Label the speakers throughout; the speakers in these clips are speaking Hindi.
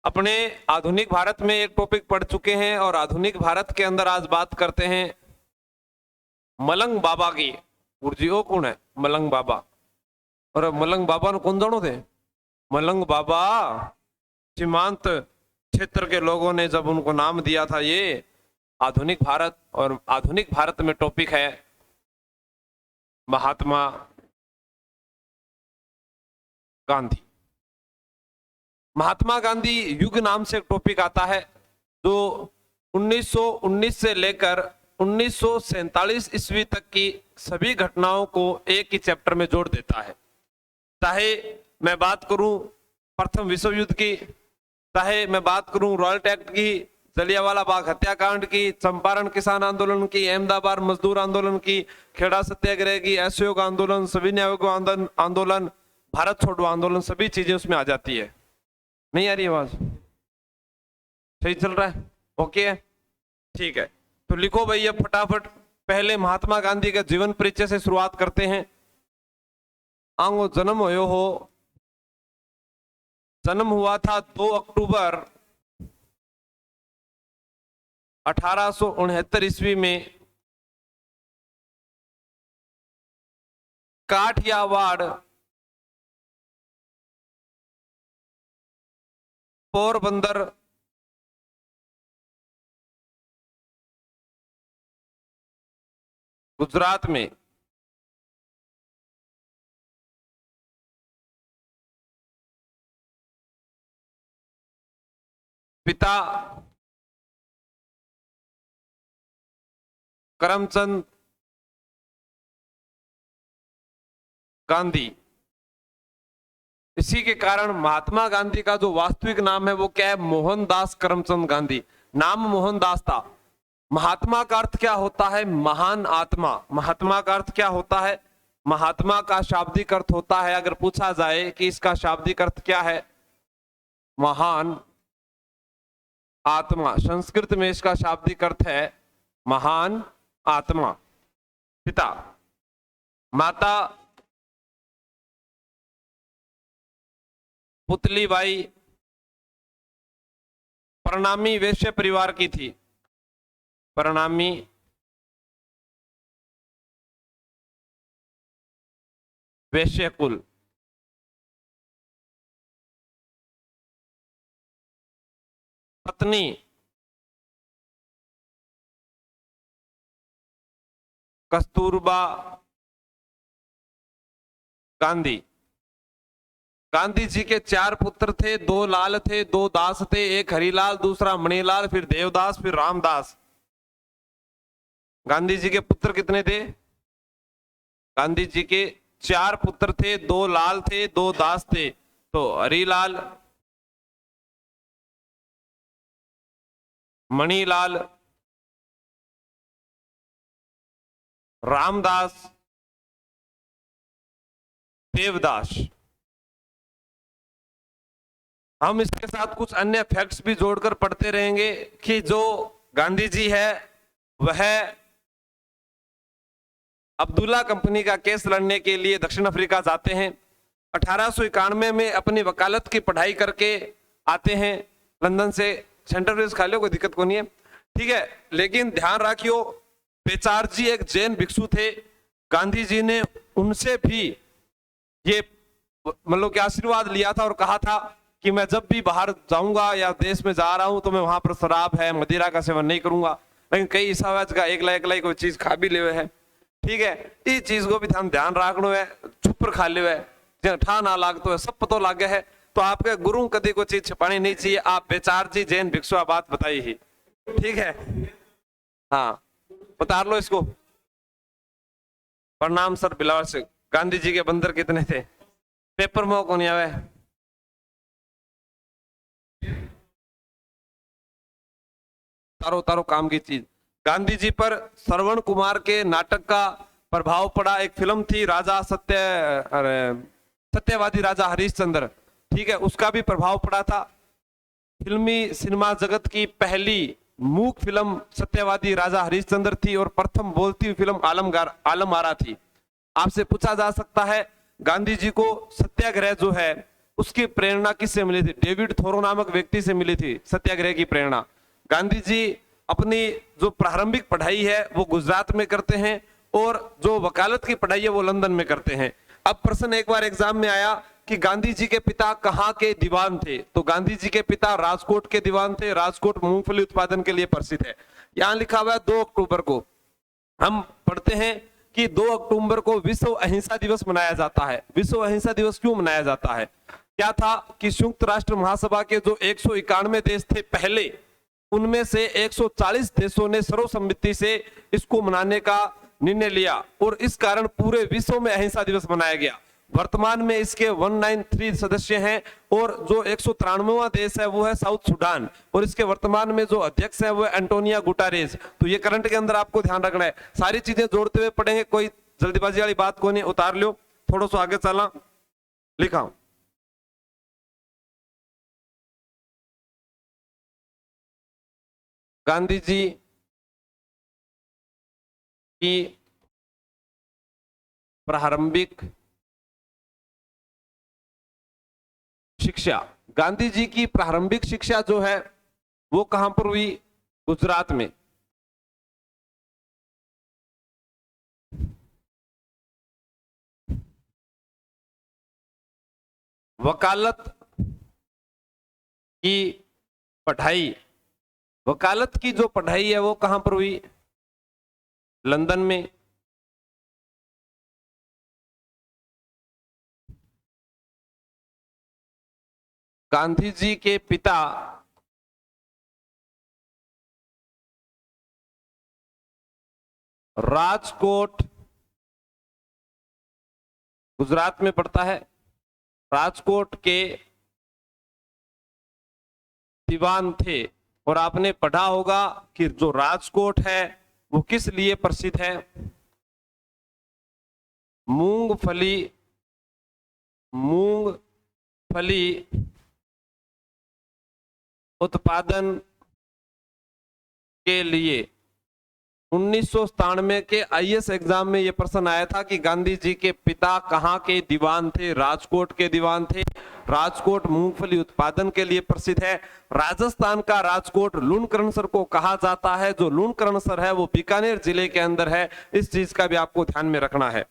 Speaker 1: अपने आधुनिक भारत में एक टॉपिक पढ़ चुके हैं और आधुनिक भारत के अंदर आज बात करते हैं मलंग बाबा की। गुरुजी वो कौन है मलंग बाबा? और मलंग बाबा ने कौन जानो थे? मलंग बाबा सीमांत क्षेत्र के लोगों ने जब उनको नाम दिया था। ये आधुनिक भारत, और आधुनिक भारत में टॉपिक है महात्मा गांधी। महात्मा गांधी युग नाम से एक टॉपिक आता है जो 1919 से लेकर 1947 ईस्वी तक की सभी घटनाओं को एक ही चैप्टर में जोड़ देता है। चाहे मैं बात करूं प्रथम विश्व युद्ध की, चाहे मैं बात करूं रॉयल एक्ट की, जलियांवाला बाग हत्याकांड की, चंपारण किसान आंदोलन की, अहमदाबाद मजदूर आंदोलन की, खेड़ा सत्याग्रह की, असहयोग आंदोलन, सविनय आंदोलन, भारत छोड़ो आंदोलन, सभी चीजें उसमें आ जाती है। नहीं आ रही आवाज? सही चल रहा है? ओके है, ठीक है। तो लिखो भाई अब फटाफट। पहले महात्मा गांधी के जीवन परिचय से शुरुआत करते हैं। आंगो जन्म होयो हो, जन्म हुआ था 2 अक्टूबर 1869 ईस्वी में काठियावाड़ पोरबंदर गुजरात में। पिता करमचंद गांधी। इसी के कारण महात्मा गांधी का जो वास्तविक नाम है वो क्या है? मोहनदास करमचंद गांधी। नाम मोहनदास था। महात्मा का अर्थ क्या होता है? महान आत्मा। महात्मा का अर्थ क्या होता है? महात्मा का शाब्दिक अर्थ होता है, अगर पूछा जाए कि इसका शाब्दिक अर्थ क्या है, महान आत्मा। संस्कृत में इसका शाब्दिक अर्थ है महान आत्मा। पिता, माता पुतलीबाई प्रणामी वैश्य परिवार की थी। प्रणामी वैश्य कुल। पत्नी कस्तूरबा गांधी। गांधी जी के 4 पुत्र थे, 2 लाल थे, 2 दास थे, एक हरिलाल, दूसरा मणिलाल, फिर देवदास, फिर रामदास। गांधी जी के पुत्र कितने थे? गांधी जी के 4 पुत्र थे, 2 लाल थे, 2 दास थे। तो हरिलाल, मणिलाल, रामदास, देवदास। हम इसके साथ कुछ अन्य फैक्ट्स भी जोड़कर पढ़ते रहेंगे कि जो गांधी जी है वह अब्दुल्ला कंपनी का केस लड़ने के लिए दक्षिण अफ्रीका जाते हैं। 1891 में अपनी वकालत की पढ़ाई करके आते हैं लंदन से। सेंट्रल ब्रिज खा लो, कोई दिक्कत को नहीं है, ठीक है। लेकिन ध्यान रखियो, पेचार जी एक जैन भिक्षु थे। गांधी जी ने उनसे भी ये मतलब कि आशीर्वाद लिया था और कहा था कि मैं जब भी बाहर जाऊंगा या देश में जा रहा हूं तो मैं वहां पर शराब है, मदिरा का सेवन नहीं करूंगा। लेकिन कई ईसावाज का एक लाई कोई चीज खा भी ले है, ठीक है। इस चीज को भी ध्यान रखना है। छुपर खा ले है, ठा ना लागतो है, सब पतो लागे है। तो आपके गुरु कभी कोई चीज छिपानी नहीं चाहिए। आप बेचार जी जैन भिक्षु बात बताई ही, ठीक है। हाँ, बता लो इसको। प्रणाम सर बिलावर से। गांधी जी के बंदर कितने थे? पेपर में कौन आवे? तारो तारो काम की चीज। गांधी जी पर श्रवण कुमार के नाटक का प्रभाव पड़ा। एक फिल्म थी राजा सत्यवादी राजा हरिश्चंद्र, ठीक है, उसका भी प्रभाव पड़ा था। फिल्मी सिनेमा जगत की पहली मूक फिल्म सत्यवादी राजा हरिश्चंद्र थी और प्रथम बोलती हुई फिल्म आलम आरा थी। आपसे पूछा जा सकता है गांधी जी को सत्याग्रह जो है उसकी प्रेरणा किससे मिली थी? डेविड थोरो नामक व्यक्ति से मिली थी सत्याग्रह की प्रेरणा। गांधी जी अपनी जो प्रारंभिक पढ़ाई है वो गुजरात में करते हैं और जो वकालत की पढ़ाई है वो लंदन में करते हैं। अब प्रश्न एक बार एग्जाम में आया कि गांधी जी के पिता कहाँ के दीवान थे, तो गांधी जी के पिता राजकोट के दीवान थे। राजकोट मूंगफली उत्पादन के लिए प्रसिद्ध है। यहां लिखा हुआ है 2 अक्टूबर को। हम पढ़ते हैं कि 2 अक्टूबर को विश्व अहिंसा दिवस मनाया जाता है। विश्व अहिंसा दिवस क्यों मनाया जाता है? क्या था कि संयुक्त राष्ट्र महासभा के जो 191 देश थे पहले, उनमें से 140 देशों ने सर्वसम्मति से इसको मनाने का निर्णय लिया और इस कारण पूरे विश्व में अहिंसा दिवस मनाया गया। वर्तमान में इसके 193 सदस्य हैं और जो 193वां देश है वो है साउथ सुडान और इसके वर्तमान में जो अध्यक्ष है वो है एंटोनियो गुटारेस। तो ये करंट के अंदर आपको ध्यान रखना है, सारी चीजें जोड़ते हुए पढ़ेंगे, कोई जल्दीबाजी वाली बात को नहीं, उतार लो। थोड़ा सा आगे चला लिखा हूं। गांधी जी की प्रारंभिक शिक्षा, गांधी जी की प्रारंभिक शिक्षा जो है वो कहां पर हुई? गुजरात में। वकालत की पढ़ाई, वकालत की जो पढ़ाई है वो कहां पर हुई? लंदन में। गांधी जी के पिता राजकोट, गुजरात में पड़ता है, राजकोट के दीवान थे। और आपने पढ़ा होगा कि जो राजकोट है वो किस लिए प्रसिद्ध है? मूंगफली, मूंगफली उत्पादन के लिए। 1997 के आईएएस एग्जाम में यह प्रश्न आया था कि गांधी जी के पिता कहाँ के दीवान थे? राजकोट के दीवान थे। राजकोट मूंगफली उत्पादन के लिए प्रसिद्ध है। राजस्थान का राजकोट लूणकरणसर को कहा जाता है। जो लूणकरणसर है वो बीकानेर जिले के अंदर है। इस चीज का भी आपको ध्यान में रखना है।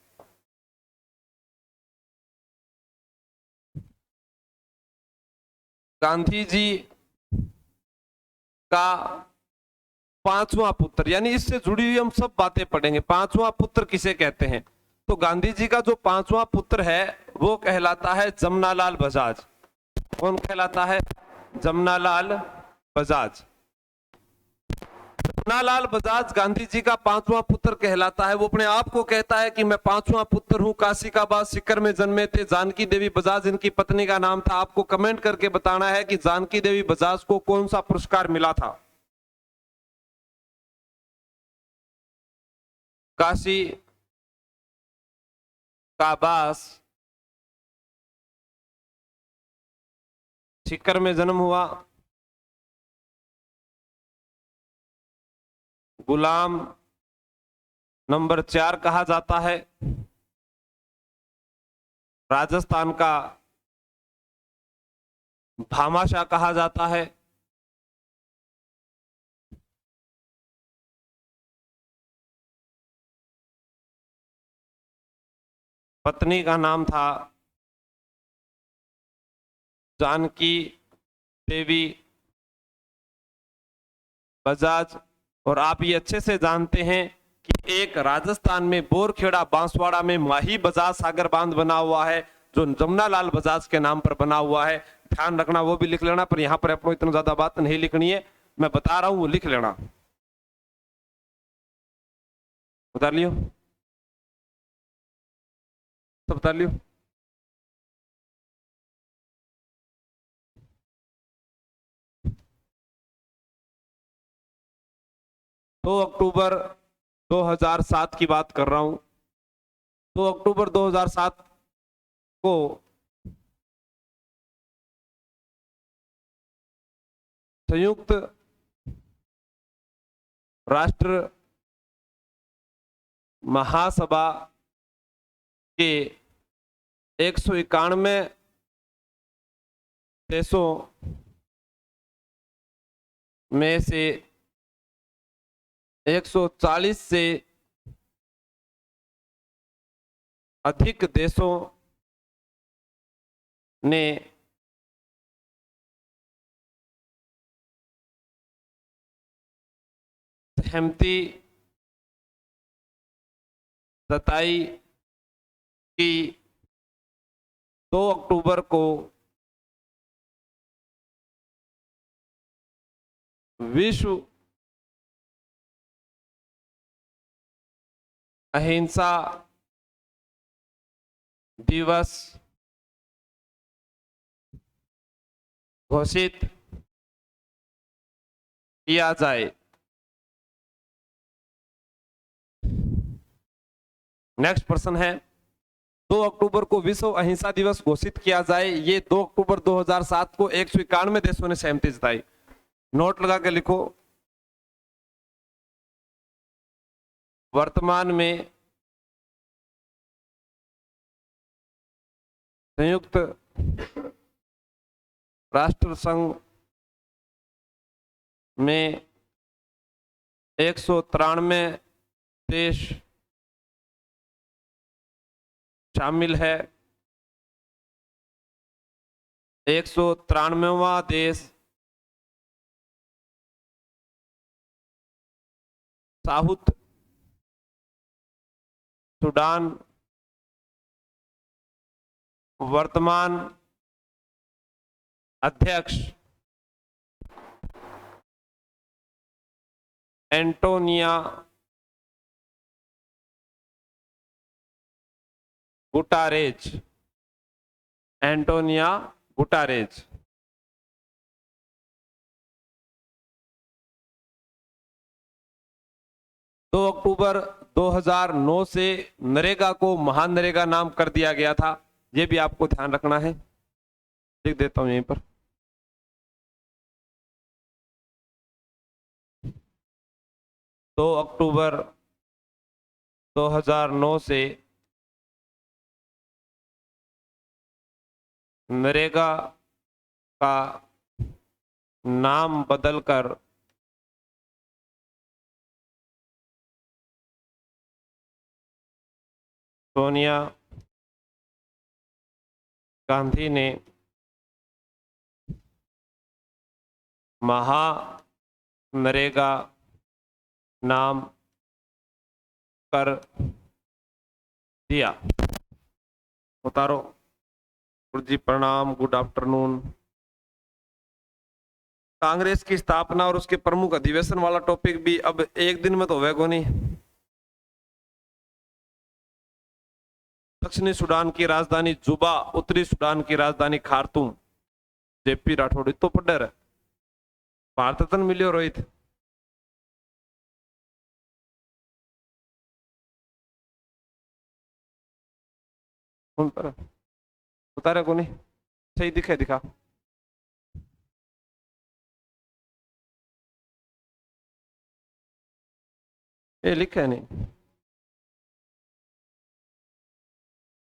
Speaker 1: गांधी जी का 5वां पुत्र, यानी इससे जुड़ी हुई हम सब बातें पढ़ेंगे। 5वां पुत्र किसे कहते हैं? तो गांधी जी का जो 5वां पुत्र है वो कहलाता है जमनालाल बजाज। कौन कहलाता है? जमनालाल बजाज। जमनालाल बजाज गांधी जी का 5वां पुत्र कहलाता है। वो अपने आप को कहता है कि मैं 5वां पुत्र हूं। काशिकाबाद सीकर में जन्मे थे। जानकी देवी बजाज इनकी पत्नी का नाम था। आपको कमेंट करके बताना है कि जानकी देवी बजाज को कौन सा पुरस्कार मिला था। काशी काबास सीकर में जन्म हुआ। गुलाम नंबर 4 कहा जाता है। राजस्थान का भामाशाह कहा जाता है। पत्नी का नाम था जानकी देवी बजाज। और आप ये अच्छे से जानते हैं कि एक राजस्थान में बोरखेड़ा बांसवाड़ा में माही बजाज सागर बांध बना हुआ है जो जमनालाल बजाज के नाम पर बना हुआ है। ध्यान रखना, वो भी लिख लेना, पर यहां पर आपको इतना ज्यादा बात नहीं लिखनी है, मैं बता रहा हूं वो लिख लेना। बता लियो, सब बता लियो। दो अक्टूबर 2007 की बात कर रहा हूं। 2 अक्टूबर 2007 को संयुक्त राष्ट्र महासभा के 191 देशों में से 140 से अधिक देशों ने सहमति जताई कि 2 अक्टूबर को विश्व अहिंसा दिवस घोषित किया जाए। नेक्स्ट प्रश्न है, 2 अक्टूबर को विश्व अहिंसा दिवस घोषित किया जाए। ये 2 अक्टूबर 2007 को 191 देशों ने सहमति जताई। नोट लगा के लिखो। वर्तमान में संयुक्त राष्ट्र संघ में 193 देश शामिल है। 193वां देश साउथ सूडान वर्तमान अध्यक्ष एंटोनिया गुटारेज। 2 अक्टूबर 2009 से नरेगा को महानरेगा नाम कर दिया गया था। ये भी आपको ध्यान रखना है, लिख देता हूं यहीं पर। दो अक्टूबर 2009 से नरेगा का नाम बदलकर सोनिया गांधी ने महानरेगा नाम कर दिया। उतारो। गुरुजी प्रणाम, गुड आफ्टरनून। कांग्रेस की स्थापना और उसके प्रमुख अधिवेशन वाला टॉपिक भी अब एक दिन में तो होगा नहीं। दक्षिणी सूडान की राजधानी जुबा, उत्तरी सूडान की राजधानी खार्तूम। जेपी राठौड़ तो पढ़ है, भारत रत्न मिलियो रोहित। उतारे को नहीं सही दिखे, दिखा। ये लिखा है नहीं।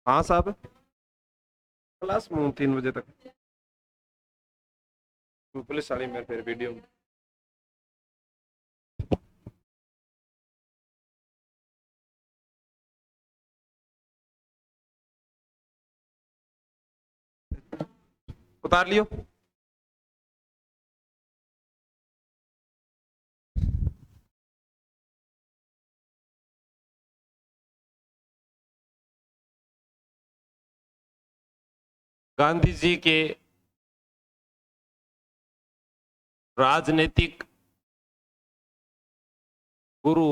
Speaker 1: हाँ साहब, क्लास में 3 बजे तक पुलिस वाली मेरे फिर वीडियो में। उतार लियो। गांधी जी के राजनीतिक गुरु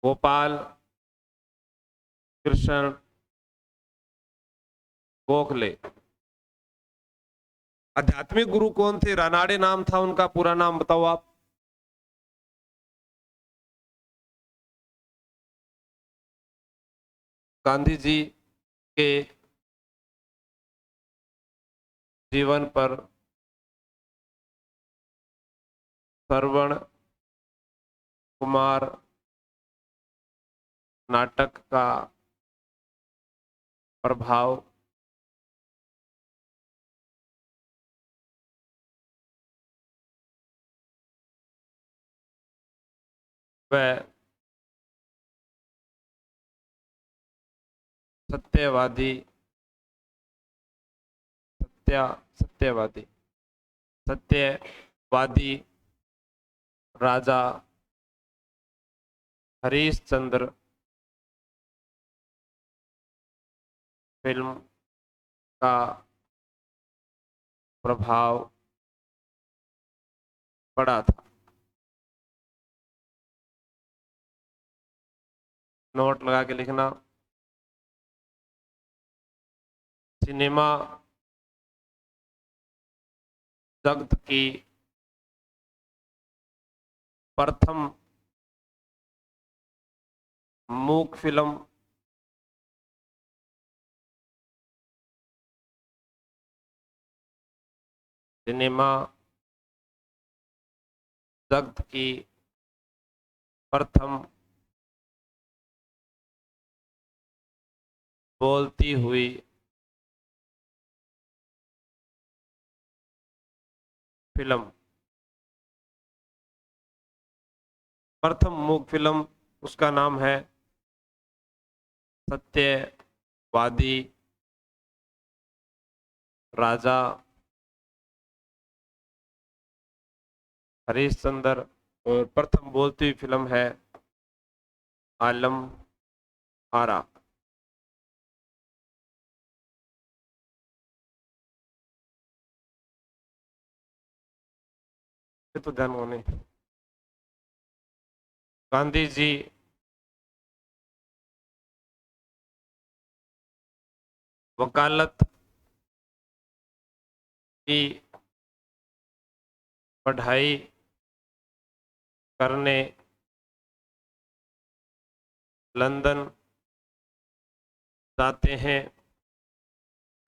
Speaker 1: गोपाल कृष्ण गोखले। आध्यात्मिक गुरु कौन थे? रानाडे नाम था उनका, पूरा नाम बताओ आप। गांधी जी के जीवन पर श्रवण कुमार नाटक का प्रभाव वह सत्यवादी सत्यवादी सत्यवादी राजा हरिश्चंद्र फिल्म का प्रभाव पड़ा था। नोट लगा के लिखना। सिनेमा जगत की प्रथम मूक फिल्म सिनेमा जगत की प्रथम बोलती हुई फिल्म, प्रथम मूक फिल्म, उसका नाम है सत्यवादी राजा हरिश्चंद्र, और प्रथम बोलती हुई फिल्म है आलम आरा। ये तो ध्यान होने। गांधी जी वकालत की पढ़ाई करने लंदन जाते हैं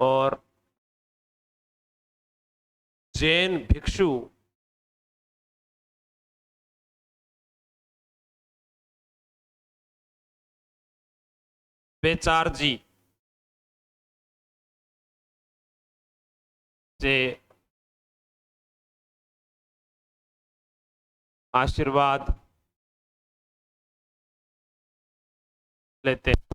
Speaker 1: और जैन भिक्षु बेचार जी से आशीर्वाद लेते हैं।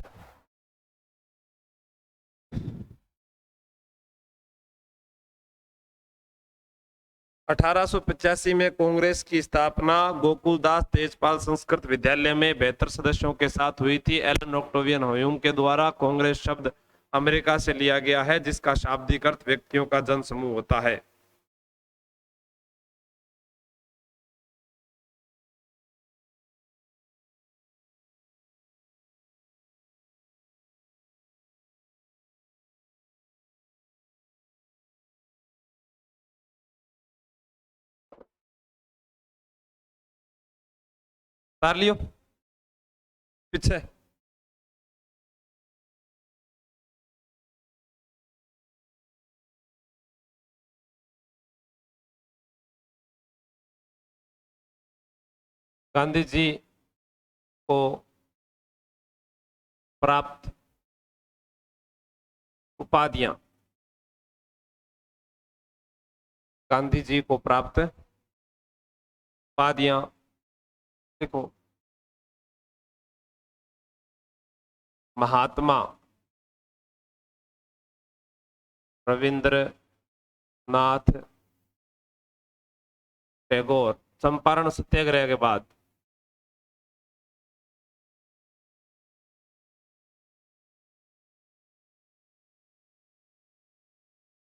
Speaker 1: 1885 में कांग्रेस की स्थापना गोकुलदास तेजपाल संस्कृत विद्यालय में 72 सदस्यों के साथ हुई थी। एलन ऑक्टेवियन ह्यूम के द्वारा कांग्रेस शब्द अमेरिका से लिया गया है, जिसका शाब्दिक अर्थ व्यक्तियों का जन समूह होता है। तार लियो पीछे। गांधी जी को प्राप्त उपाधियां, गांधी जी को प्राप्त उपाधियां देखो। महात्मा रविंद्रनाथ टैगोर, चंपारण सत्याग्रह के बाद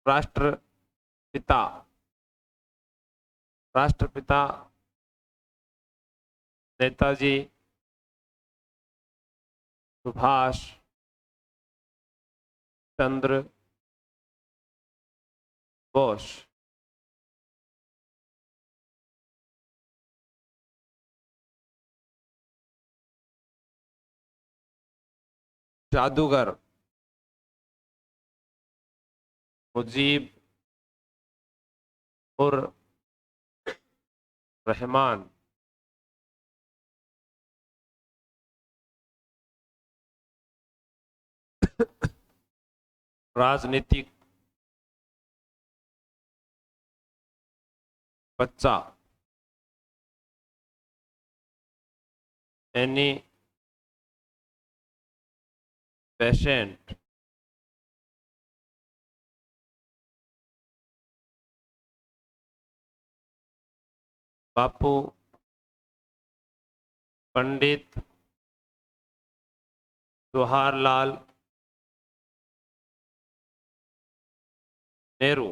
Speaker 1: राष्ट्रपिता राष्ट्रपिता नेताजी सुभाष चंद्र बोस, जादूगर मुजीब उर रहमान, राजनीतिक बच्चा एनी पेशेंट बापू पंडित जवाहरलाल नेहरू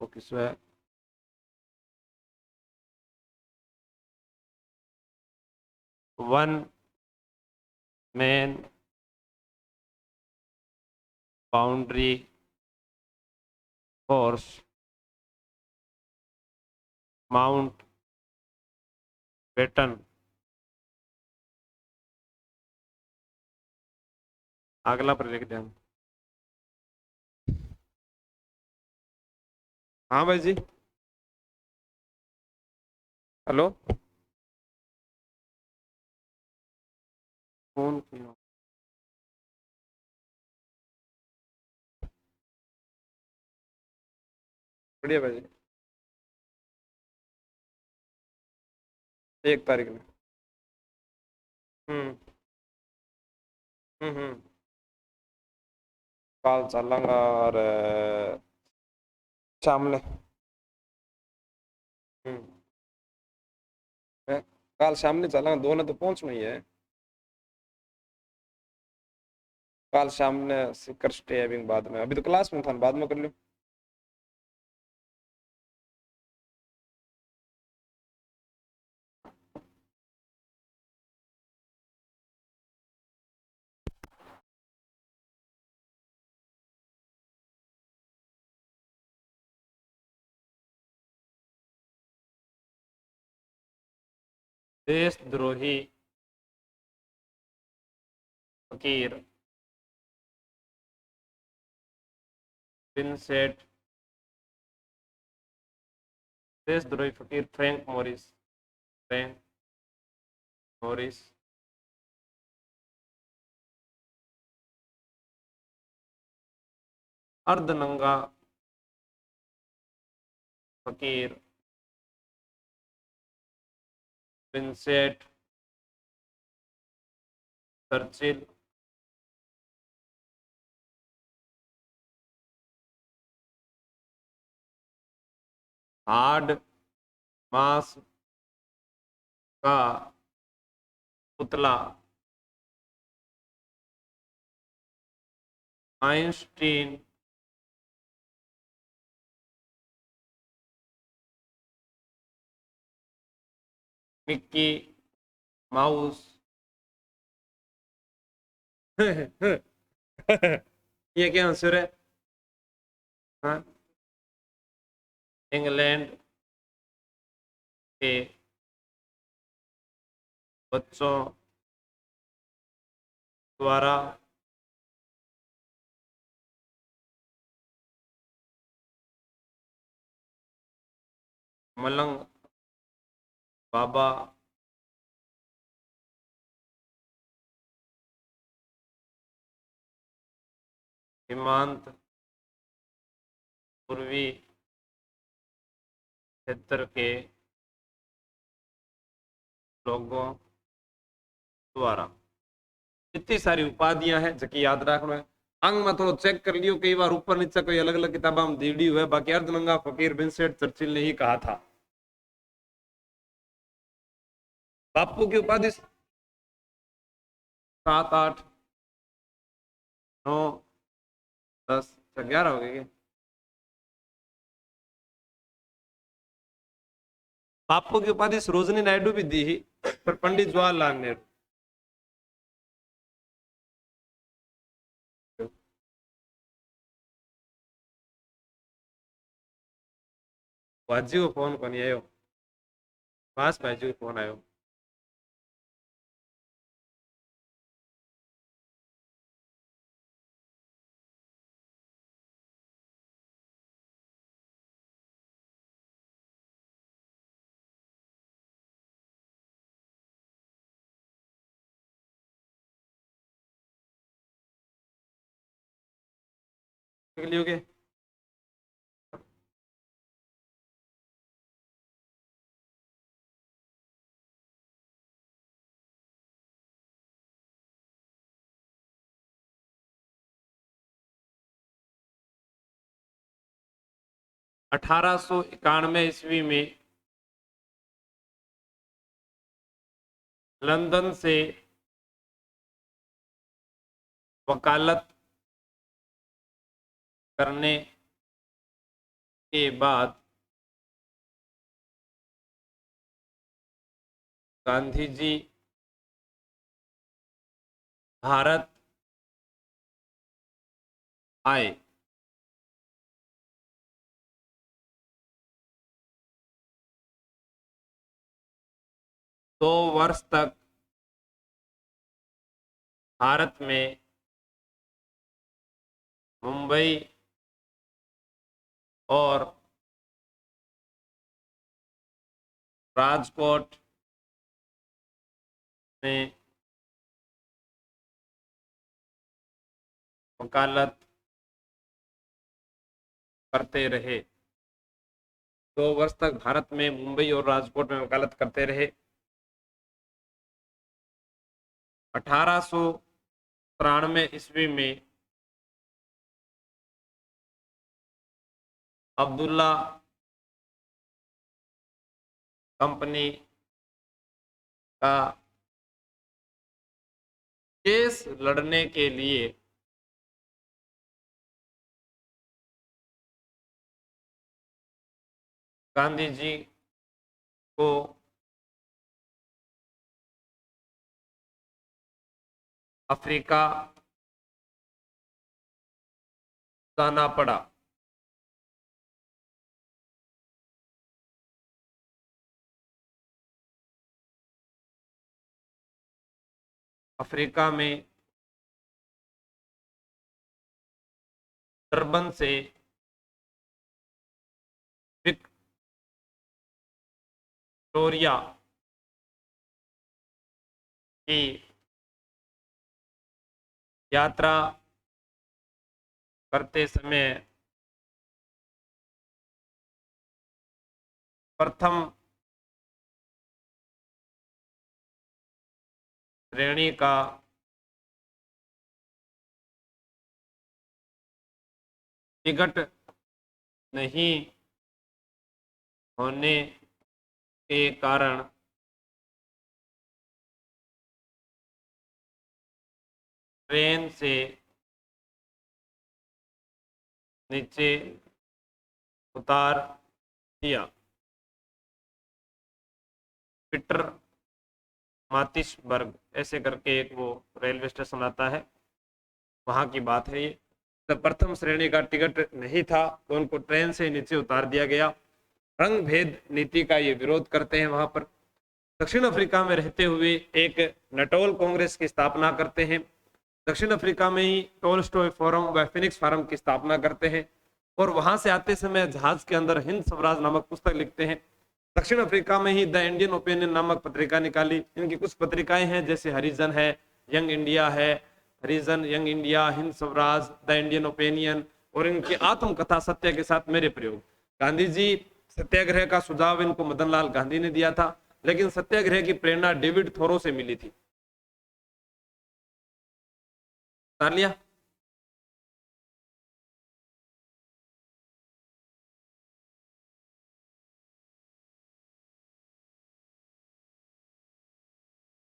Speaker 1: वो किसमें है? One man boundary force Mountbatten. अगला पर लिख दें। हाँ भाई जी। हेलो। फोन किया। बढ़िया भाई जी। 1 तारीख में। हम्म। हम्म। कल चलेंगे और शाम में। हम्म। मैं- कल शाम में चलेंगे, दोनों तो पहुंचना ही है। कल शाम ने सीकर स्टे है बाद में, अभी तो क्लास में था, बाद में कर लो। देशद्रोही फकीर विंसेंट, देशद्रोही फकीर फ्रैंक मॉरिस, फ्रैंक मॉरिस अर्धनंगा फकीर विंसेंट चर्चिल, हार्ड मास का पुतला आइंस्टीन, मिक्की माउस। ये क्या आंसर है? हाँ। इंग्लैंड के बच्चों द्वारा मलंग बाबा सीमांत पूर्वी क्षेत्र के लोगों द्वारा। इतनी सारी उपाधियां हैं जबकि याद रखना है। अंग में थोड़ा चेक कर लियो, कई बार ऊपर नीचे कोई अलग अलग किताबा में दीड़ी हुआ है, बाकी अर्धनंगा फकीर विंसेंट चर्चिल ने ही कहा था। बापू की उपाधि 7, 8, 9, 10, 11 हो गए। बापू की उपाधि सरोजनी नायडू भी दी ही, पर पंडित जवाहरलाल नेहरू। भाजी को फोन को नहीं आयो, पास भाजी को फोन आयो। लियोगे? अठारह सौ इक्यानवे ईस्वी में लंदन से वकालत करने के बाद गांधी जी भारत आए। दो वर्ष तक भारत में मुंबई और राजकोट में वकालत करते रहे। 2 वर्ष तक भारत में मुंबई और राजकोट में वकालत करते रहे। 1893 ईस्वी में अब्दुल्ला कंपनी का केस लड़ने के लिए गांधी जी को अफ्रीका जाना पड़ा। अफ्रीका में डरबन से विक्टोरिया की यात्रा करते समय प्रथम श्रेणी का टिकट नहीं होने के कारण ट्रेन से नीचे उतार दिया। पीटर मातिसबर्ग ऐसे करके एक वो रेलवे स्टेशन आता है, वहां की बात है ये। तो प्रथम श्रेणी का टिकट नहीं था तो उनको ट्रेन से नीचे उतार दिया गया। रंग भेद नीति का ये विरोध करते हैं। वहां पर दक्षिण अफ्रीका में रहते हुए एक नटोल कांग्रेस की स्थापना करते हैं। दक्षिण अफ्रीका में ही टोल्स्टॉय फोरम व फिनिक्स फोरम की स्थापना करते हैं और वहां से आते समय जहाज के अंदर हिंद स्वराज नामक पुस्तक लिखते हैं। दक्षिण अफ्रीका में ही द इंडियन ओपिनियन नामक पत्रिका निकाली। इनकी कुछ पत्रिकाएं हैं जैसे हरिजन है, यंग इंडिया है, Harijan, young India, Hind Swaraj, the Indian opinion और इनकी आत्मकथा सत्य के साथ मेरे प्रयोग। गांधी जी सत्याग्रह का सुझाव इनको मदन लाल गांधी ने दिया था, लेकिन सत्याग्रह की प्रेरणा डेविड थोरो से मिली थी। लिया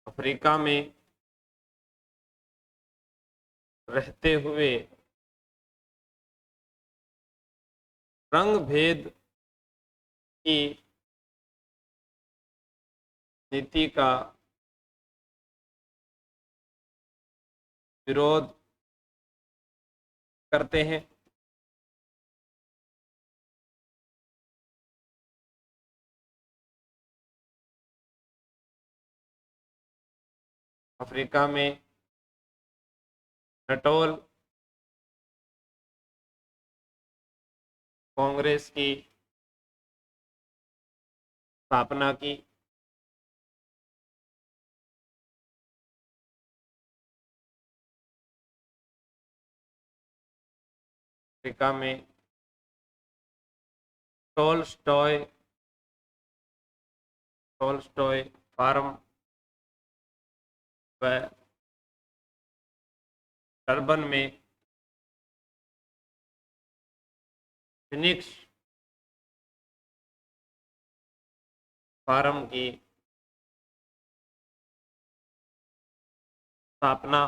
Speaker 1: अफ्रीका में रहते हुए रंग भेद की नीति का विरोध करते हैं। अफ्रीका में नटोल कांग्रेस की स्थापना की।
Speaker 2: अफ्रीका में टोल्स्टॉय फार्म व टर्बन में फिनिक्स फार्म की स्थापना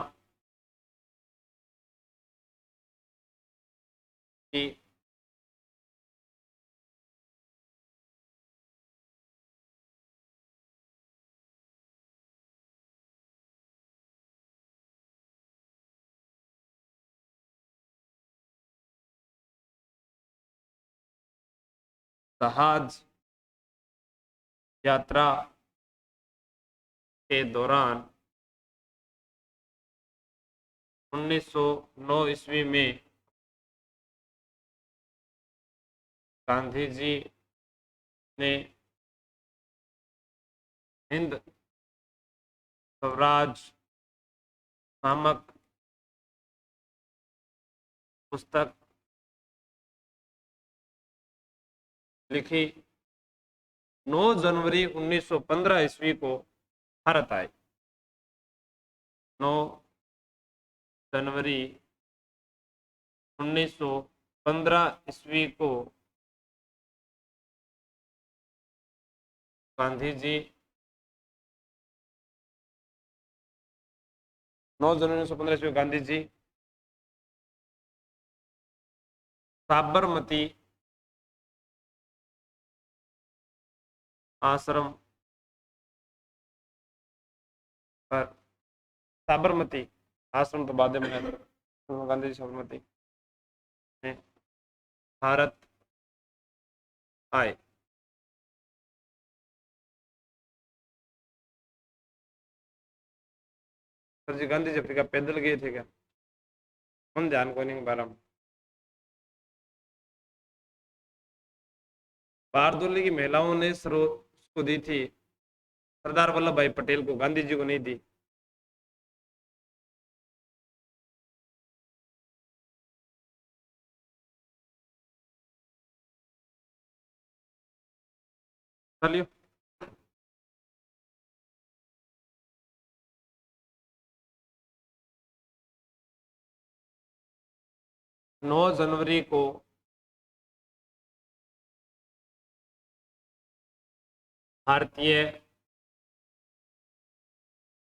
Speaker 2: की। जहाज यात्रा के दौरान 1909 ईस्वी में गांधी जी ने हिंद स्वराज नामक पुस्तक लिखी। 9 जनवरी 1915 ईस्वी को भारत आए। 9 जनवरी 1915 ईस्वी को गांधी जी 9 जनवरी 1915 ईस्वी गांधी जी साबरमती आश्रम पर, साबरमती आश्रम तो बाद में गांधी जी साबरमती में भारत आए। सर जी गांधी जी अफ्रीका पैदल गए थे क्या? हम ध्यान को नहीं बारह। बारदोली की महिलाओं ने सरोज को दी थी, सरदार वल्लभ भाई पटेल को, गांधी जी को नहीं दी। चलिए 9 जनवरी को भारतीय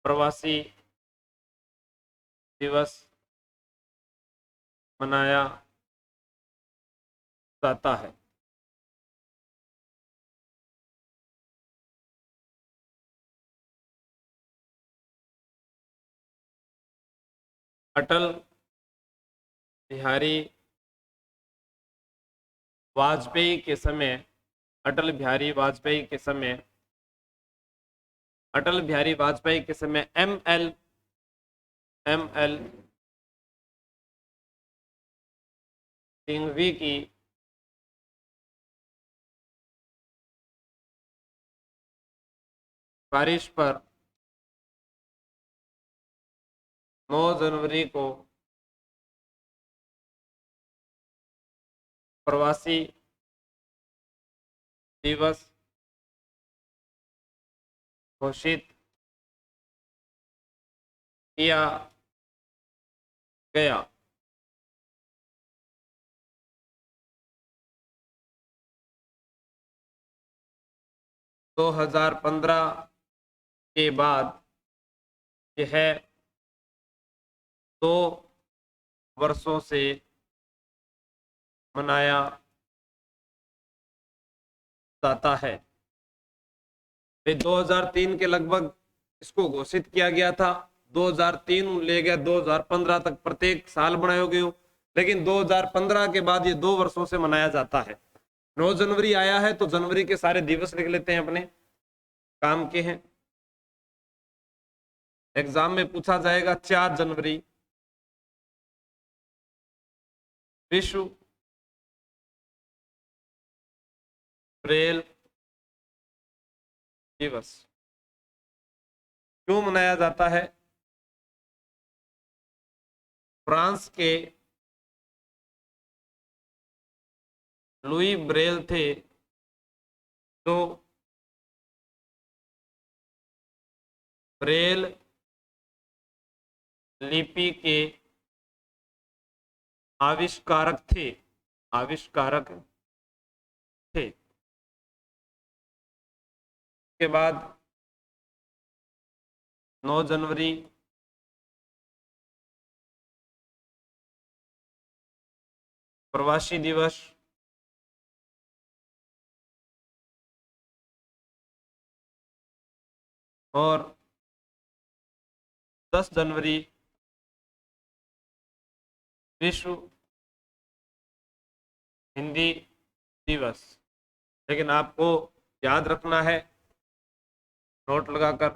Speaker 2: प्रवासी दिवस मनाया जाता है। अटल बिहारी वाजपेयी के समय, अटल बिहारी वाजपेयी के समय, अटल बिहारी वाजपेयी के समय एम एल सिंघवी की बारिश पर 9 जनवरी को प्रवासी दिवस घोषित किया गया। दो 2015 के बाद यह 2 वर्षों से मनाया जाता है। 2003 के लगभग इसको घोषित किया गया था, 2003 ले गया 2015 तक प्रत्येक साल मनाया गया, लेकिन 2015 के बाद ये 2 वर्षों से मनाया जाता है। 9 जनवरी आया है तो जनवरी के सारे दिवस लिख लेते हैं, अपने काम के हैं। एग्जाम में पूछा जाएगा 4 जनवरी विश्व ब्रेल दिवस क्यों मनाया जाता है? फ्रांस के लुई ब्रेल थे जो ब्रेल लिपि के आविष्कारक थे, आविष्कारक थे। के बाद 9 जनवरी प्रवासी दिवस, और 10 जनवरी विश्व हिंदी दिवस। लेकिन आपको याद रखना है नोट लगाकर,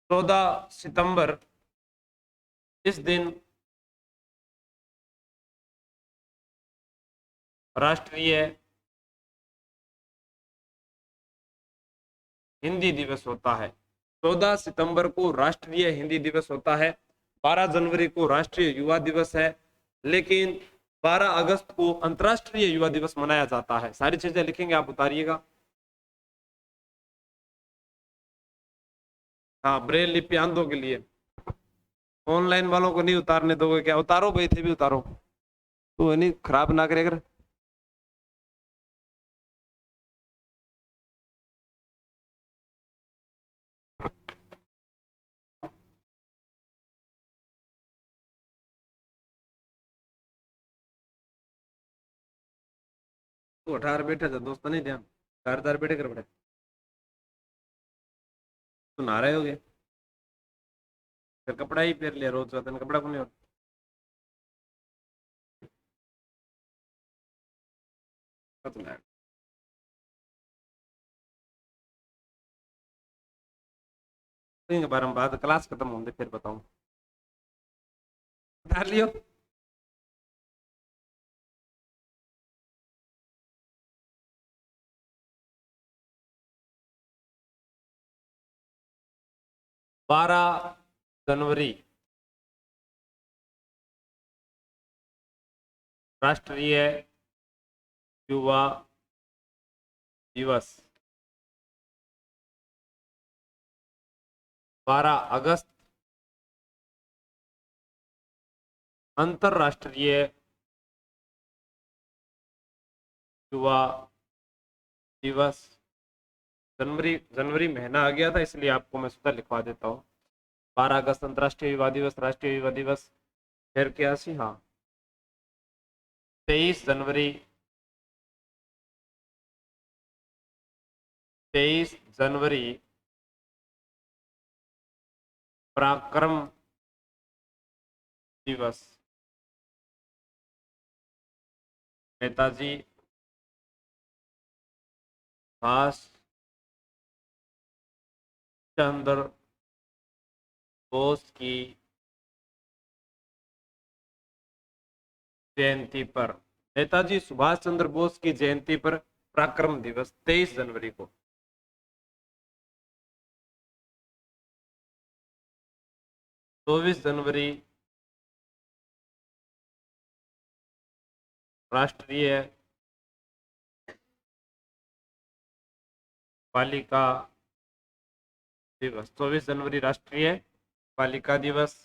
Speaker 2: 14 सितंबर इस दिन राष्ट्रीय हिंदी दिवस होता है। 14 सितंबर को राष्ट्रीय हिंदी दिवस होता है। 12 जनवरी को राष्ट्रीय युवा दिवस है, लेकिन 12 अगस्त को अंतर्राष्ट्रीय युवा दिवस मनाया जाता है। सारी चीजें लिखेंगे, आप उतारिएगा। हाँ, ब्रेल लिपि आंधों के लिए। ऑनलाइन वालों को नहीं उतारने दोगे क्या? उतारो भाई, थे भी उतारो, तो नहीं खराब ना करे। अगर तू 18 बैठे थे दोस्त, नहीं ध्यान 4 बैठे कर बड़े तू नहा रहे होगे, फिर कपड़ा ही पहन लिया रोज का, कपड़ा को नहीं होता। के बारे में बात, क्लास खत्म होंगे फिर बताऊं। उतार लियो। बारह जनवरी राष्ट्रीय युवा दिवस। 12 अगस्त अंतरराष्ट्रीय युवा दिवस। जनवरी जनवरी महीना आ गया था, इसलिए आपको मैं सुधा लिखवा देता हूँ। 12 अगस्त अंतरराष्ट्रीय युवा दिवस, राष्ट्रीय युवा दिवस। फिर क्या सी, हाँ 23 जनवरी, 23 जनवरी पराक्रम दिवस। नेताजी सुभाष चंद्र बोस की जयंती पर, नेताजी सुभाष चंद्र बोस की जयंती पर पराक्रम दिवस 23 जनवरी को। 24 जनवरी राष्ट्रीय बालिका दिवस। 24 जनवरी राष्ट्रीय बालिका दिवस।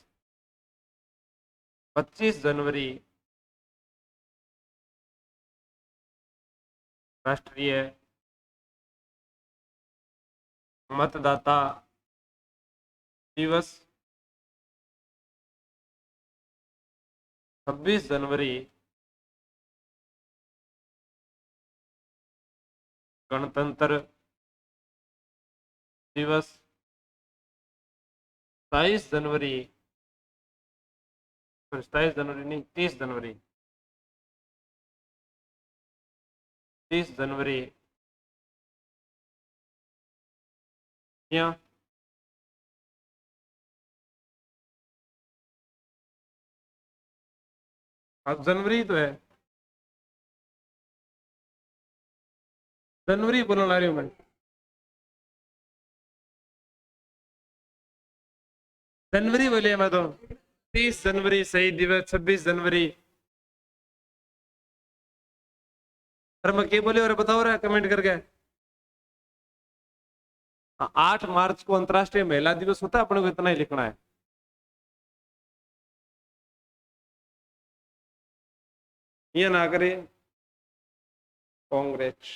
Speaker 2: 25 जनवरी राष्ट्रीय मतदाता दिवस। 26 जनवरी गणतंत्र दिवस। 27 जनवरी, 27 जनवरी नहीं 30 जनवरी, 30 जनवरी या अब जनवरी तो है, जनवरी बोलने ला रही हूँ मैं। जनवरी बोलिए मैं तो। 30 जनवरी शहीद दिवस, 26 जनवरी सर मैं क्या बोले और बताओ रहा कमेंट करके। 8 मार्च को अंतर्राष्ट्रीय महिला दिवस होता है, अपने को इतना ही लिखना है। ये ना करे कांग्रेस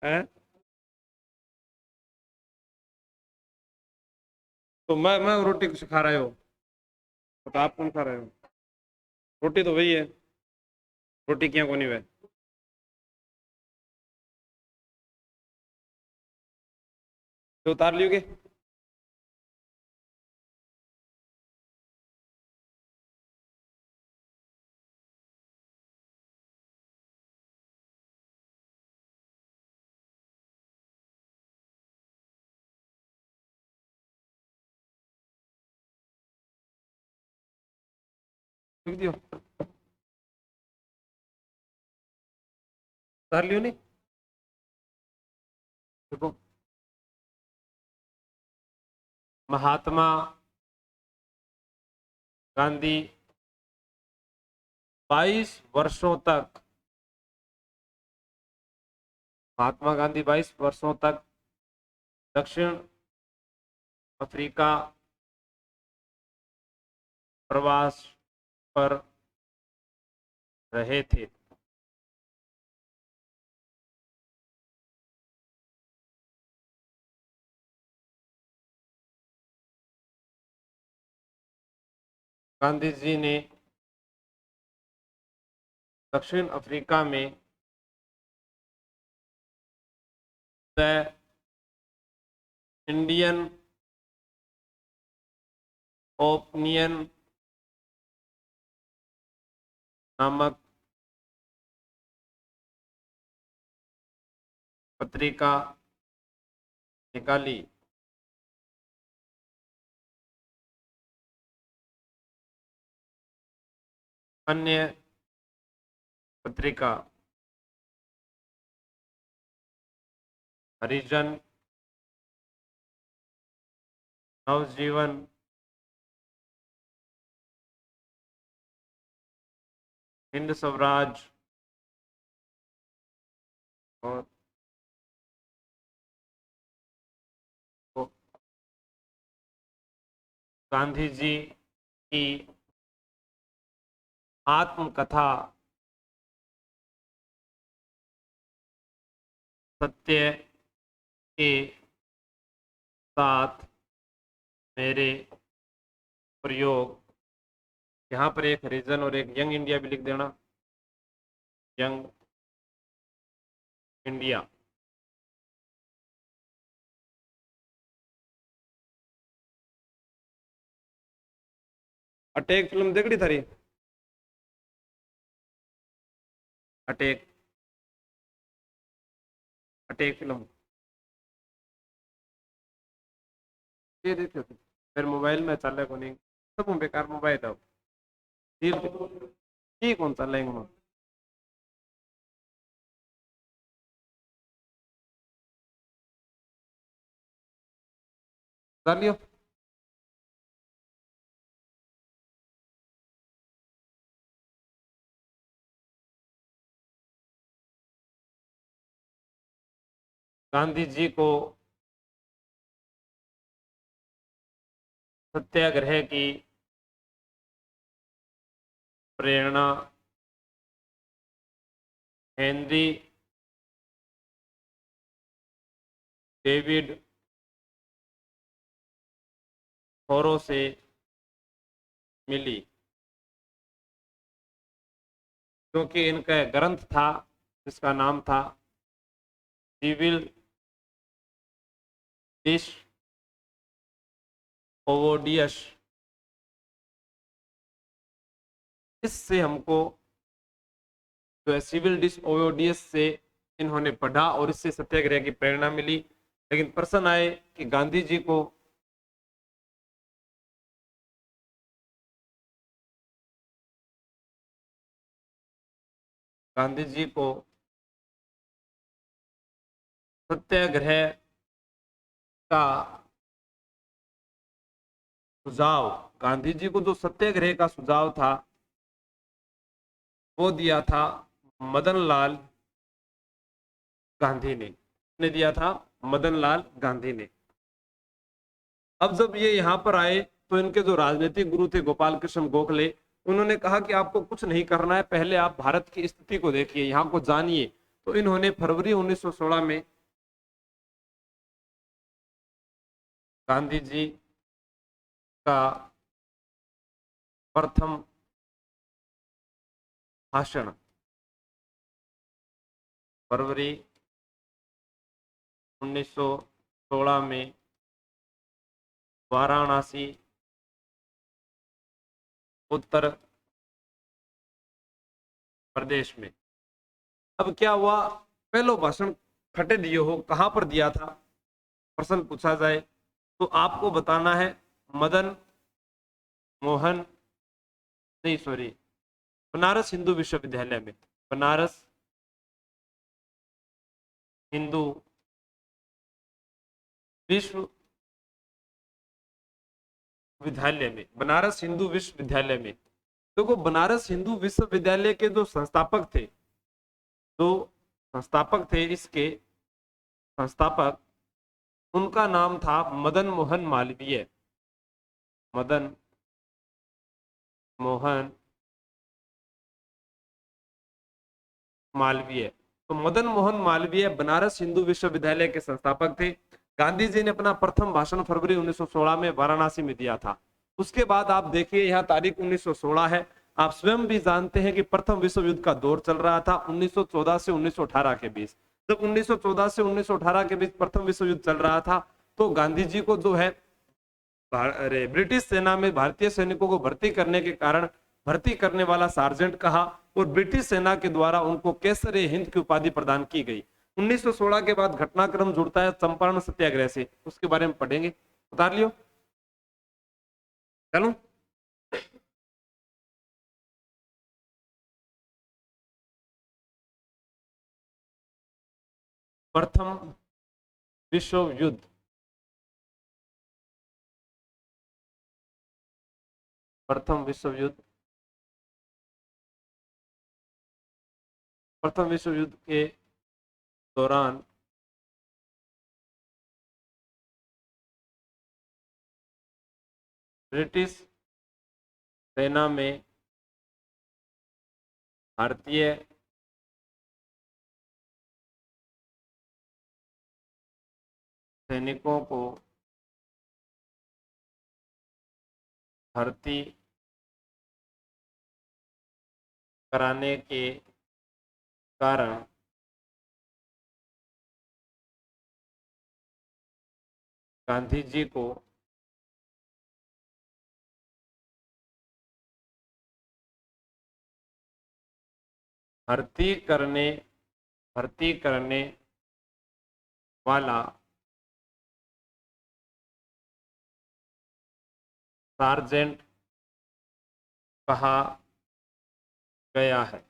Speaker 2: है। तो मैं रोटी कुछ खा रहे हो तो आप कौन खा रहे हो? रोटी तो वही है, रोटी क्या कोनी वे। तो उतार लियोगे? लिख दियो, उतार लियो नहीं। देखो, महात्मा गांधी 22 वर्षों तक, महात्मा गांधी 22 वर्षों तक दक्षिण अफ्रीका प्रवास पर रहे थे। गांधी जी ने दक्षिण अफ्रीका में द इंडियन ओपिनियन नामक पत्रिका निकाली। अन्य पत्रिका हरिजन, नवजीवन, हिंद स्वराज और गांधी जी की आत्मकथा सत्य के साथ मेरे प्रयोग, यहाँ पर एक हरिजन और एक यंग इंडिया भी लिख देना, यंग इंडिया। अटैक फिल्म देखड़ी थारी? अटैक, अटैक फिल्म ये देखते हो? फिर मोबाइल में चले को नहीं, सब बेकार मोबाइल है ठीक कौन चल लेंगे। लियो गांधी जी को सत्याग्रह की प्रेरणा हेनरी डेविड थोरो से मिली, क्योंकि इनका ग्रंथ था जिसका नाम था सिविल डिस ओवोडियस। इससे हमको जो है सिविल डिस ओवोडियस से इन्होंने पढ़ा और इससे सत्याग्रह की प्रेरणा मिली। लेकिन प्रश्न आए कि गांधी जी को सत्याग्रह का सुझाव, गांधी जी को जो सत्याग्रह का सुझाव था वो दिया था मदनलाल गांधी ने दिया था, मदनलाल गांधी ने। अब जब ये यहाँ पर आए तो इनके जो राजनीतिक गुरु थे गोपाल कृष्ण गोखले, उन्होंने कहा कि आपको कुछ नहीं करना है, पहले आप भारत की स्थिति को देखिए, यहाँ को जानिए। तो इन्होंने फरवरी 1916 में गांधी जी का प्रथम भाषण फरवरी 1916 में वाराणसी उत्तर प्रदेश में। अब क्या हुआ, पहलो भाषण फटे दिए हो, कहां पर दिया था, प्रश्न पूछा जाए तो आपको बताना है मदन मोहन, नहीं सॉरी, बनारस हिंदू विश्वविद्यालय में, बनारस हिंदू विश्वविद्यालय में, बनारस हिंदू विश्वविद्यालय में। देखो बनारस हिंदू विश्वविद्यालय के जो संस्थापक थे, इसके संस्थापक, उनका नाम था मदन मोहन मालवीय, मदन मोहन मालवीय। तो मदन मोहन मालवीय बनारस हिंदू विश्वविद्यालय के संस्थापक थे। गांधी जी ने अपना प्रथम भाषण फरवरी 1916 में वाराणसी में दिया था। उसके बाद आप देखिए यहाँ तारीख 1916 है, आप स्वयं भी जानते हैं कि प्रथम विश्व युद्ध का दौर चल रहा था 1914 से 1918 के बीच। जब 1914 से 1918 के बीच प्रथम विश्व युद्ध चल रहा था तो गांधी जी को जो है ब्रिटिश सेना में भारतीय सैनिकों को भर्ती करने के कारण भर्ती करने वाला सार्जेंट कहा और ब्रिटिश सेना के द्वारा उनको केसर हिंद की उपाधि प्रदान की गई। 1916 के बाद घटनाक्रम जुड़ता है चंपारण सत्याग्रह से, उसके बारे में पढ़ेंगे, उतार लियो। चलो प्रथम विश्व युद्ध, प्रथम विश्व युद्ध, प्रथम विश्व युद्ध के दौरान ब्रिटिश सेना में भारतीय सैनिकों को भर्ती कराने के कारण गांधी जी को भर्ती करने वाला सार्जेंट कहा गया है,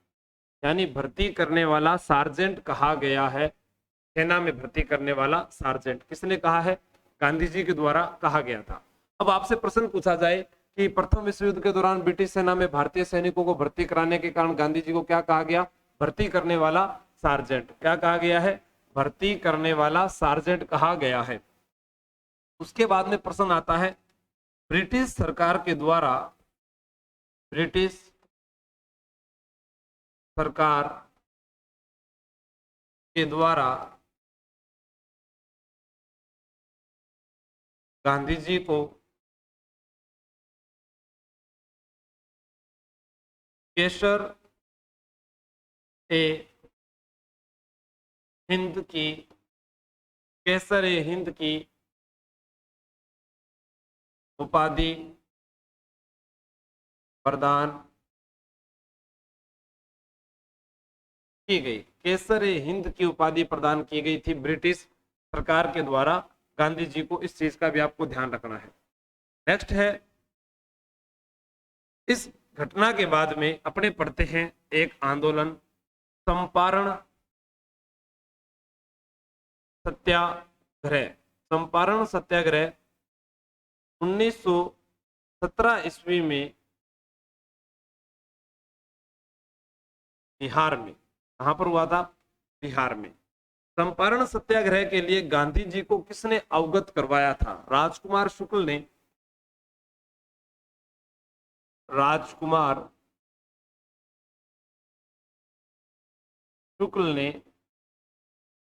Speaker 2: यानी भर्ती करने वाला सार्जेंट कहा गया है, सेना में भर्ती करने वाला सार्जेंट किसने कहा है, गांधी जी के द्वारा कहा गया था। अब आपसे प्रश्न पूछा जाए कि प्रथम विश्व युद्ध के दौरान ब्रिटिश सेना में भारतीय सैनिकों को भर्ती कराने के कारण गांधी जी को क्या कहा गया, भर्ती करने वाला सार्जेंट, क्या कहा गया है, भर्ती करने वाला सार्जेंट कहा गया है। उसके बाद में प्रश्न आता है ब्रिटिश सरकार के द्वारा, ब्रिटिश सरकार के द्वारा गांधी जी को केसर ए हिंद की, केसर ए हिंद की उपाधि प्रदान की गई, केसर ए हिंद की उपाधि प्रदान की गई थी ब्रिटिश सरकार के द्वारा गांधी जी को। इस चीज का भी आपको ध्यान रखना है। नेक्स्ट है, इस घटना के बाद में अपने पढ़ते हैं एक आंदोलन चंपारण सत्याग्रह। चंपारण सत्याग्रह 1917 ईस्वी में बिहार में, कहां पर हुआ था? बिहार में। चंपारण सत्याग्रह के लिए गांधी जी को किसने अवगत करवाया था? राजकुमार शुक्ल ने। राजकुमार शुक्ल ने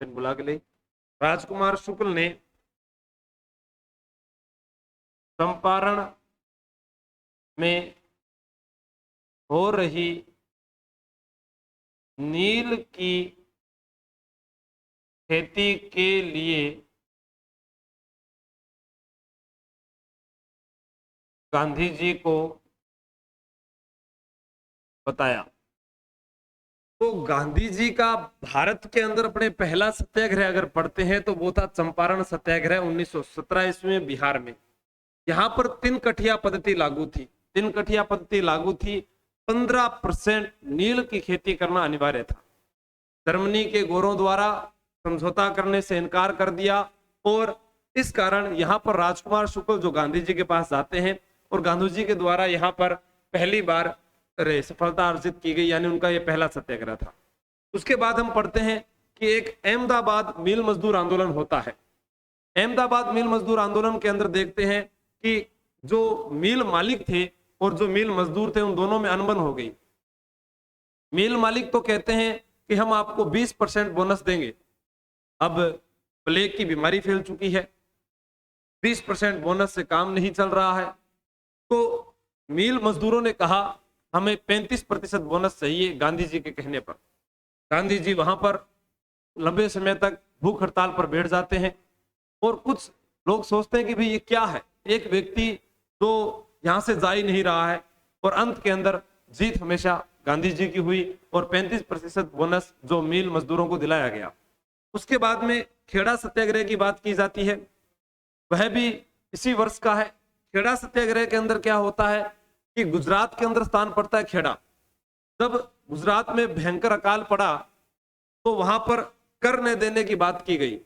Speaker 2: बुला के ले। राजकुमार शुक्ल ने चंपारण में हो रही नील की खेती के लिए गांधी जी को बताया। तो गांधी जी का भारत के अंदर अपने पहला सत्याग्रह अगर पढ़ते हैं तो वो था चंपारण सत्याग्रह 1917 ईस्वी में बिहार में। यहां पर 3 कठिया पद्धति लागू थी। 3 कठिया पद्धति लागू थी। 15% नील की खेती करना अनिवार्य था। जर्मनी के गोरों द्वारा समझौता करने से इनकार कर दिया और इस कारण यहां पर राजकुमार शुक्ल जो गांधी जी के पास जाते हैं और गांधी जी के द्वारा यहां पर पहली बार सफलता अर्जित की गई, यानी उनका यह पहला सत्याग्रह था। उसके बाद हम पढ़ते हैं कि एक अहमदाबाद मिल मजदूर आंदोलन होता है। अहमदाबाद मिल मजदूर आंदोलन के अंदर देखते हैं कि जो मिल मालिक थे और जो मिल मजदूर थे उन दोनों में अनबन हो गई। मिल मालिक तो कहते हैं कि हम आपको 20% बोनस देंगे। अब प्लेग की बीमारी फैल चुकी है, 20% बोनस से काम नहीं चल रहा है, तो मिल मजदूरों ने कहा हमें 35% बोनस चाहिए गांधी जी के कहने पर। गांधी जी वहां पर लंबे समय तक भूख हड़ताल पर बैठ जाते हैं और कुछ लोग सोचते हैं कि भाई ये क्या है, एक व्यक्ति तो यहां से जा ही नहीं रहा है, और अंत के अंदर जीत हमेशा गांधी जी की हुई और 35% बोनस जो मिल मजदूरों को दिलाया गया। उसके बाद में खेड़ा सत्याग्रह की बात की जाती है, वह भी इसी वर्ष का है। खेड़ा सत्याग्रह के अंदर क्या होता है कि गुजरात के अंदर स्थान पड़ता है खेड़ा। जब गुजरात में भयंकर अकाल पड़ा तो वहां पर कर न देने की बात की गई,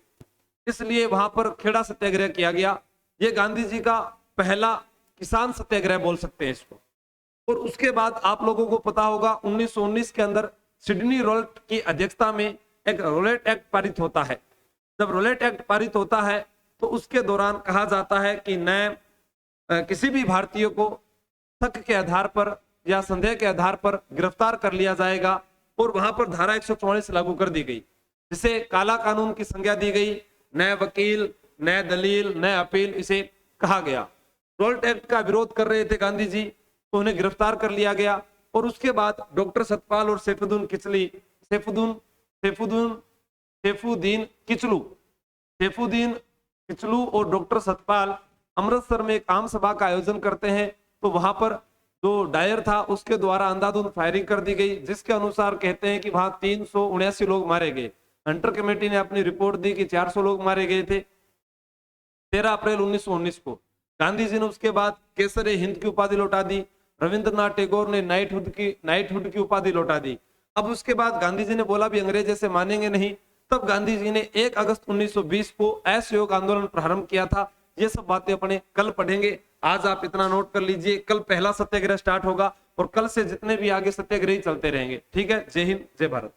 Speaker 2: इसलिए वहां पर खेड़ा सत्याग्रह किया गया। ये गांधी जी का पहला किसान सत्याग्रह बोल सकते हैं इसको। और उसके बाद आप लोगों को पता होगा 1919 के अंदर सिडनी रोलेट की अध्यक्षता में एक रोलेट एक्ट पारित होता है। जब रोलेट एक्ट पारित होता है तो उसके दौरान कहा जाता है कि न किसी भी भारतीय को शक के आधार पर या संदेह के आधार पर गिरफ्तार कर लिया जाएगा, और वहां पर धारा 144 लागू कर दी गई, जिसे काला कानून की संज्ञा दी गई। नए वकील, नए दलील, नए अपील इसे कहा गया। रोलेट एक्ट का विरोध कर रहे थे गांधी जी, तो उन्हें गिरफ्तार कर लिया गया। और उसके बाद डॉक्टर सतपाल और सैफुद्दीन किचलू और डॉक्टर सतपाल अमृतसर में एक आम सभा का आयोजन करते हैं। तो वहां पर जो डायर था उसके द्वारा अंधाधुंध फायरिंग कर दी गई, जिसके अनुसार कहते हैं कि वहां 379 लोग मारे गए। हंटर कमेटी ने अपनी रिपोर्ट दी कि 400 लोग मारे गए थे 13 अप्रैल 1919 को। गांधी जी ने उसके बाद केसरे हिंद की उपाधि लौटा दी। रविंद्रनाथ टैगोर ने नाइटहुड की उपाधि लौटा दी। अब उसके बाद गांधी जी ने बोला भी अंग्रेज ऐसे मानेंगे नहीं। तब गांधी जी ने 1 अगस्त 1920 को असहयोग आंदोलन प्रारंभ किया था। ये सब बातें अपने कल पढ़ेंगे, आज आप इतना नोट कर लीजिए। कल पहला सत्याग्रह स्टार्ट होगा और कल से जितने भी आगे सत्याग्रही चलते रहेंगे। ठीक है, जय हिंद, जय भारत।